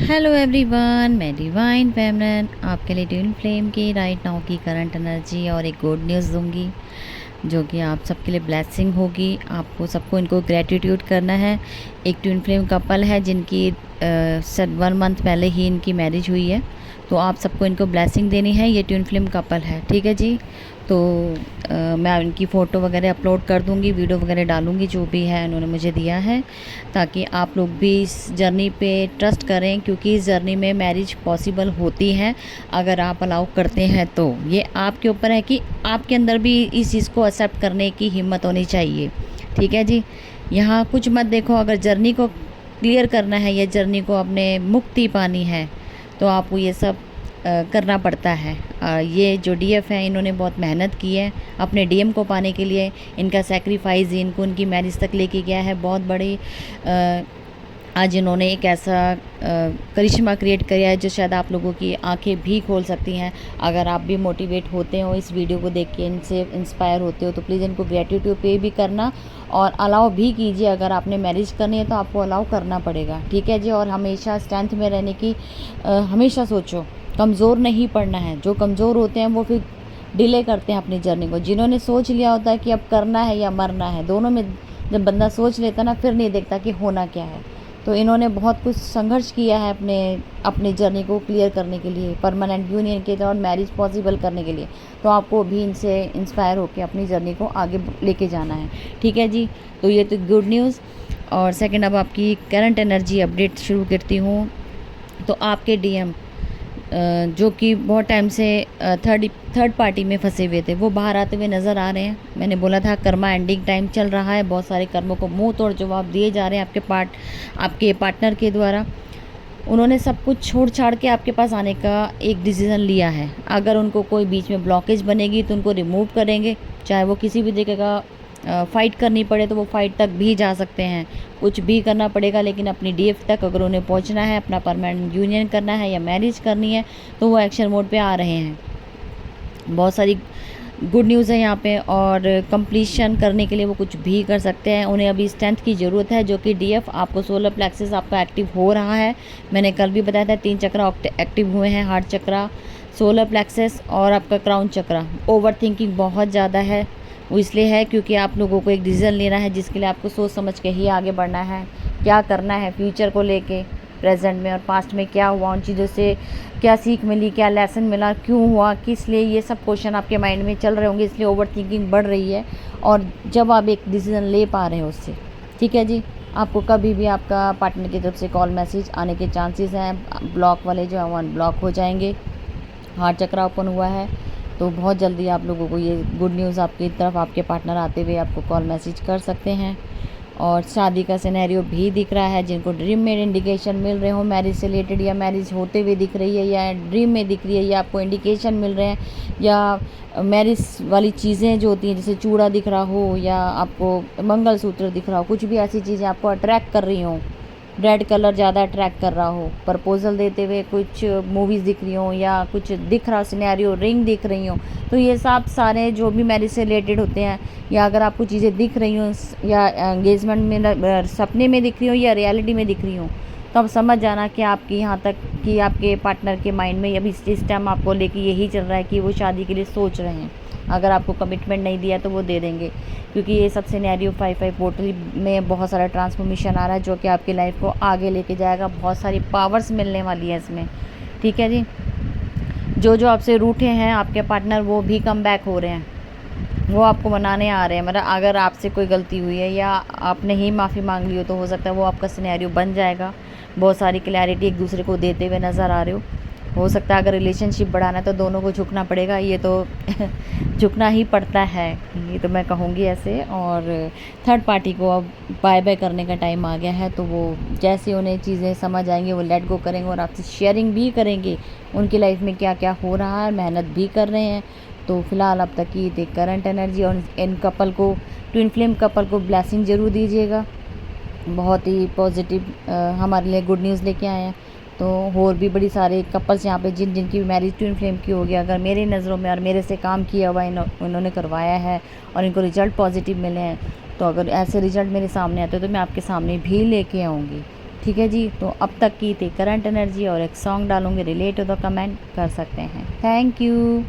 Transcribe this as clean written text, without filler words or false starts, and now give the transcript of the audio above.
Hello everyone, मैं divine फेमनन आपके लिए ट्विन फ्लेम की राइट नाउ की करंट एनर्जी और एक गुड न्यूज़ दूंगी जो कि आप सबके लिए ब्लेसिंग होगी। आपको सबको इनको ग्रेटिट्यूड करना है। एक ट्विन फ्लेम कपल है जिनकी 1 मंथ पहले ही इनकी मैरिज हुई है, तो आप सबको इनको ब्लेसिंग देनी है। ये ट्विन फ्लेम कपल है, ठीक है जी। तो मैं इनकी फ़ोटो वगैरह अपलोड कर दूंगी, वीडियो वगैरह डालूंगी जो भी है उन्होंने मुझे दिया है, ताकि आप लोग भी इस जर्नी पे ट्रस्ट करें, क्योंकि इस जर्नी में मैरिज पॉसिबल होती है अगर आप अलाउ करते हैं। तो ये आपके ऊपर है कि आपके अंदर भी इस चीज़ को एक्सेप्ट करने की हिम्मत होनी चाहिए, ठीक है जी। यहाँ कुछ मत देखो, अगर जर्नी को क्लियर करना है या जर्नी को अपने मुक्ति पानी है तो आपको ये सब करना पड़ता है। ये जो डीएफ है इन्होंने बहुत मेहनत की है अपने डीएम को पाने के लिए। इनका सेक्रीफाइस इनको उनकी मैरिज तक लेके गया है। बहुत बड़ी आज इन्होंने एक ऐसा करिश्मा क्रिएट किया है जो शायद आप लोगों की आंखें भी खोल सकती हैं। अगर आप भी मोटिवेट होते हो इस वीडियो को देख के, इनसे इंस्पायर होते हो, तो प्लीज़ इनको ग्रेटिट्यूड पे भी करना और अलाउ भी कीजिए। अगर आपने मैरिज करनी है तो आपको अलाउ करना पड़ेगा, ठीक है जी। और हमेशा स्ट्रेंथ में रहने की हमेशा सोचो, कमज़ोर नहीं पड़ना है। जो कमज़ोर होते हैं वो फिर डिले करते हैं अपनी जर्नी को। जिन्होंने सोच लिया होता है कि अब करना है या मरना है, दोनों में जब बंदा सोच लेता ना, फिर नहीं देखता कि होना क्या है। तो इन्होंने बहुत कुछ संघर्ष किया है अपनी जर्नी को क्लियर करने के लिए, परमानेंट यूनियन के और मैरिज पॉसिबल करने के लिए। तो आपको भी इनसे इंस्पायर होकर अपनी जर्नी को आगे लेके जाना है, ठीक है जी। तो ये तो गुड न्यूज़। और सेकंड, अब आपकी करंट एनर्जी अपडेट शुरू करती हूँ। तो आपके डीएम जो कि बहुत टाइम से थर्ड पार्टी में फंसे हुए थे, वो बाहर आते हुए नज़र आ रहे हैं। मैंने बोला था कर्मा एंडिंग टाइम चल रहा है, बहुत सारे कर्मों को मुंह तोड़ जवाब दिए जा रहे हैं आपके पार्टनर के द्वारा। उन्होंने सब कुछ छोड़ छाड़ के आपके पास आने का एक डिसीज़न लिया है। अगर उनको कोई बीच में ब्लॉकेज बनेगी तो उनको रिमूव करेंगे, चाहे वो किसी भी जगह का फ़ाइट करनी पड़े तो वो फ़ाइट तक भी जा सकते हैं, कुछ भी करना पड़ेगा। लेकिन अपनी डीएफ तक अगर उन्हें पहुंचना है, अपना परमानेंट यूनियन करना है या मैरिज करनी है, तो वो एक्शन मोड पे आ रहे हैं। बहुत सारी गुड न्यूज़ है यहाँ पे, और कंप्लीशन करने के लिए वो कुछ भी कर सकते हैं। उन्हें अभी स्ट्रेंथ की ज़रूरत है, जो कि डीएफ आपको सोलर प्लेक्सस आपका एक्टिव हो रहा है। मैंने कल भी बताया था 3 चक्रा एक्टिव हुए हैं, हार्ट चक्रा, सोलर प्लेक्सस और आपका क्राउन चक्रा। ओवर थिंकिंग बहुत ज़्यादा है, वो इसलिए है क्योंकि आप लोगों को एक डिसीज़न लेना है जिसके लिए आपको सोच समझ के ही आगे बढ़ना है। क्या करना है फ्यूचर को लेके, प्रेजेंट में और पास्ट में क्या हुआ, उन चीज़ों से क्या सीख मिली, क्या लेसन मिला, क्यों हुआ, किस लिए, ये सब क्वेश्चन आपके माइंड में चल रहे होंगे। इसलिए ओवर थिंकिंग बढ़ रही है। और जब आप एक डिसीज़न ले पा रहे हो उससे, ठीक है जी, आपको कभी भी आपका पार्टनर की तरफ से कॉल मैसेज आने के चांसेस हैं। ब्लॉक वाले जो हैं वो अनब्लॉक हो जाएंगे। हार्ट चक्र ओपन हुआ है, तो बहुत जल्दी आप लोगों को ये गुड न्यूज़ आपकी तरफ आपके पार्टनर आते हुए आपको कॉल मैसेज कर सकते हैं। और शादी का सिनेरियो भी दिख रहा है। जिनको ड्रीम में इंडिकेशन मिल रहे हो मैरिज से रिलेटेड, या मैरिज होते हुए दिख रही है, या ड्रीम में दिख रही है, या आपको इंडिकेशन मिल रहे हैं, या मैरिज वाली चीज़ें जो होती हैं जैसे चूड़ा दिख रहा हो या आपको मंगलसूत्र दिख रहा हो, कुछ भी ऐसी चीज़ें आपको अट्रैक्ट कर रही हों, रेड कलर ज़्यादा अट्रैक्ट कर रहा हो, प्रपोजल देते हुए कुछ मूवीज़ दिख रही हो, या कुछ दिख रहा सिनेरियो, रिंग दिख रही हो, तो ये सब सारे जो भी मैरिज से रिलेटेड होते हैं, या अगर आपको चीज़ें दिख रही हो या एंगेजमेंट में सपने में दिख रही हो या रियलिटी में दिख रही हो, तो अब समझ जाना कि आपकी यहाँ तक कि आपके पार्टनर के माइंड में अभी इस टाइम आपको लेके यही चल रहा है कि वो शादी के लिए सोच रहे हैं। अगर आपको कमिटमेंट नहीं दिया तो वो दे देंगे, क्योंकि ये सब सिनेरियो 5 पोर्टल में बहुत सारा ट्रांसफॉर्मेशन आ रहा है जो कि आपकी लाइफ को आगे लेके जाएगा। बहुत सारी पावर्स मिलने वाली है इसमें, ठीक है जी। जो आपसे रूठे हैं आपके पार्टनर, वो भी कम बैक हो रहे हैं, वो आपको मनाने आ रहे हैं। मतलब अगर आपसे कोई गलती हुई है या आपने ही माफ़ी मांग ली हो, तो हो सकता है वो आपका सिनेरियो बन जाएगा। बहुत सारी क्लैरिटी एक दूसरे को देते हुए नज़र आ रहे हो सकता है अगर रिलेशनशिप बढ़ाना है तो दोनों को झुकना पड़ेगा, ये तो झुकना ही पड़ता है, ये तो मैं कहूँगी ऐसे। और थर्ड पार्टी को अब बाय बाय करने का टाइम आ गया है, तो वो जैसे उन्हें चीज़ें समझ आएंगे वो लेट गो करेंगे और आपसे शेयरिंग भी करेंगे उनकी लाइफ में क्या क्या हो रहा है, मेहनत भी कर रहे हैं। तो फिलहाल अब तक की करंट एनर्जी, और इन कपल को, ट्विन फ्लेम कपल को ब्लेसिंग ज़रूर दीजिएगा। बहुत ही पॉजिटिव हमारे लिए गुड न्यूज़ लेके आए हैं। तो और भी बड़ी सारे कपल्स यहाँ पे जिनकी मैरिज ट्विन फ्लेम की होगी, अगर मेरी नज़रों में और मेरे से काम किया हुआ इन्होंने करवाया है और इनको रिजल्ट पॉजिटिव मिले हैं, तो अगर ऐसे रिजल्ट मेरे सामने आते हैं तो मैं आपके सामने भी लेके आऊँगी, ठीक है जी। तो अब तक की थी करंट एनर्जी और एक सॉन्ग डालूंगी रिलेट टू द कमेंट, कर सकते हैं। Thank you.